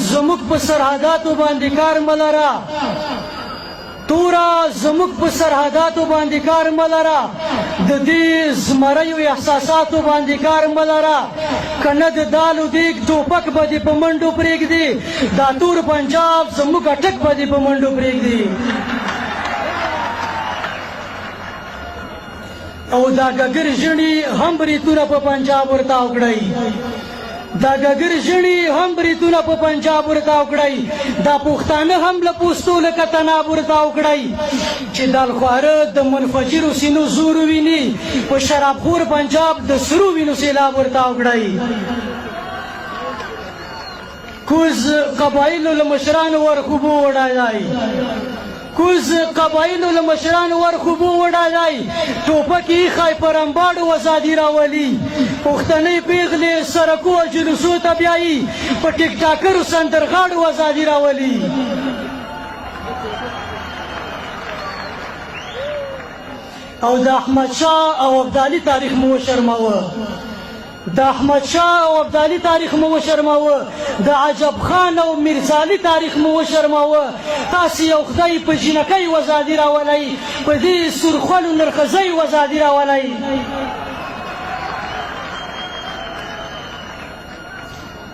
زموږ په سرحداتو باندې کار ملره تورا زموږ په سرحداتو باندې کار ملره د دې زمریو احساساتو باندې کار ملره کنه د دالو دیګ ټوپک به دې په منډو پرېږدي دا تور پنجاب زموږ اټک به دې په منډو پرېږدي او دا ګګر ژڼي هم بریتونه په پنجاب ورتاو کړئ دا ګګر ژڼي هم بریتونه په پنجاب ورتاو کړئ دا پښتانه هم له پوستو لکه تناب ورتاو کړئ چې دالخواره د منفجرو سینو زور ویني په شرابخور پنجاب د سرو وینو سیلاب ورتاو کړئ کوز قبایلو له مشرانو ورخوبو وډایای کوز قبایلو له مشرانو ورخوبو وډایای ټوپک ایښی پر امباړو ازادي راولي پښتنې پیغلې سرکو او جلوسو ته بیایي په ټیک ټاکرو سندرغاړو ازادي راولي او د احمدشاه او ابدالي تاریخ مو وشرماوه د احمدشاه او ابدالي تاریخ مو وشرماوه د عجب خان او میرزالي تاریخ مو وشرماوه تاسې یو خدای په جینکۍ وزادي راولئ په دې سرخولو نرخزۍ وزادي راولئ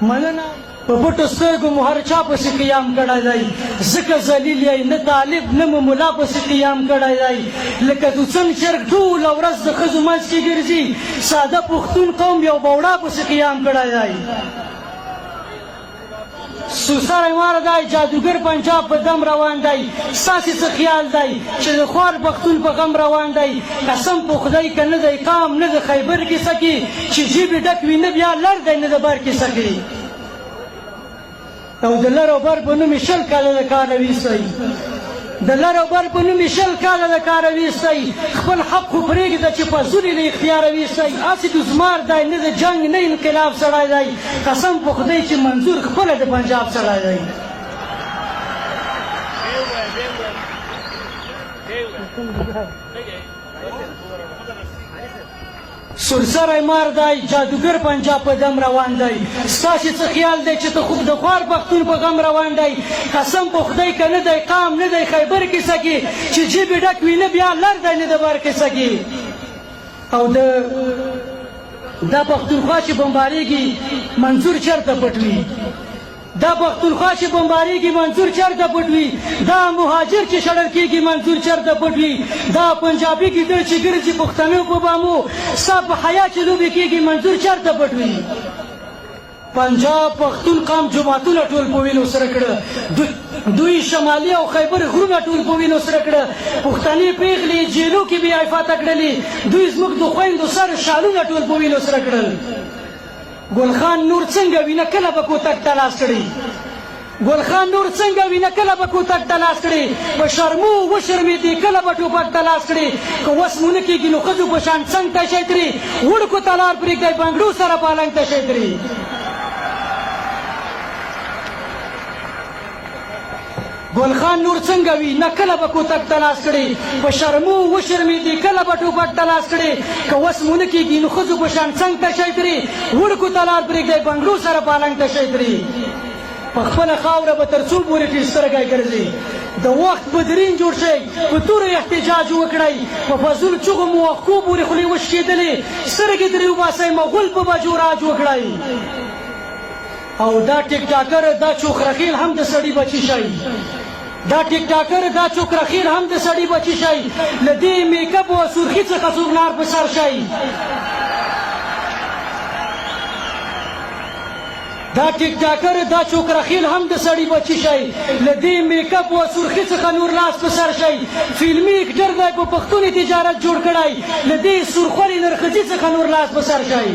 مننه په پټو سترګو مو هر چا پسې قیام کړی دی ځکه ذلیل یې نه طالب نه مو ملا پسې قیام کړی دی لکه دوڅن چرګ ټوله ورځ د ښځو منځ کې ګرځي ساده پښتون قوم یو بوړا پسې قیام کړی دی سوسری مار دی جادوګر پنجاب په دم روان دی ستاسې څه خیال دی چې د خوار پښتون په غم روان دی قسم په خدای که نه دی قام نه د خیبر کیسه کې چې جیب ډک وي نه بیا لر دی نه د بر کیسه کې او د لر او بر په نوم یې 20 کاله د کاره ویستی د لر او بر په نوم یې 20 کاله د کاره ویستی خپل حق خو پرېږده چې په زور یې له اختیاره ویستی هسې دزمار دی نه د جنګ نه انقلاب سړی دی قسم په خدای چې منظور خپله د پنجاب سړی دی سرسری مار دی جادوګر پنجاب په دم روان دی ستاسې څه خیال دی چې ته خوب د خوار پښتون په غم روان دی قسم په خدای که نه دی قام نه دی خیبر کیسه کې چې جیب یې ډک وي نه بیا لر دی نه د بر کیسه کې او دا پښتونخوا چې بمبارېږي منظور چېرته پټ وي دا پښتونخوا چې بمبارېږي منظور چېرته پټ وي دا مهاجر چې شړل کېږي منظور چېرته پټ وي دا پنجابي ګیدړ چې ګرځي پښتنو په بامو ستا په حیا چې لوبې کېږي منظور چېرته پټ وي پنجاب پښتون قام جماعتونه ټول په وینو سره کړه دوی شمالي او خیبر غرونه ټول په وینو سره کړه پښتنې پیغلې جیلو کې بې عفته کړلې دوی زموږ د خویندو سر شالونه ټول په وینو سره کړل ګل خان نور څنګه وینه کله به کوتک ته لاس کړي ګل خان نور څنګه وینه کله به کوتک ته لاس کړي په شرمو وشرمېدې کله به ټوپک ته لاس کړي که وس مو نه کېږي نو ښځو په شان څنګ ته شی ترې وړکو ته لار پرېږدئ بنګړو سره پالنګ ته شی ترې ګل خان نور څنګه وي نه کله به کوتک ته لاس کړي په شرمو وشرمېدې کله به ټوپک ته لاس کړي که وس مو نه کېږي نو ښځو په شان څنګ ته شی ترې وړکو ته لار پرېږدئ بنګړو سره پالنګ ته شی ترې په خپله خاوره به تر څو پورې ټیټ سترګی ګرځي د وخت بدرین جوړ شئ په تورو احتجاج وکړئ په فضول چغو موافقو پورې خولې وشکېدلې سترګې ترې وباسئ مغول په بجو راج وکړئ او دا ټیک ټاکر دا چوخرخیل هم د سړي بچي شئ دا ټیک ټاکر دا چوکرخیل هم د سړي بچي شئ له دې میکپ او سرخي څخه څوک نار په سر شئ دا ټیک ټاکر دا چوکرخیل هم د سړي بچي شئ له دې میکپ او سرخي څخه نور لاس په سر شئ فلمي اکټر دی په پښتون تجارت جوړ کړی له دې سرخولي نرخزي څخه نور لاس په سر شئ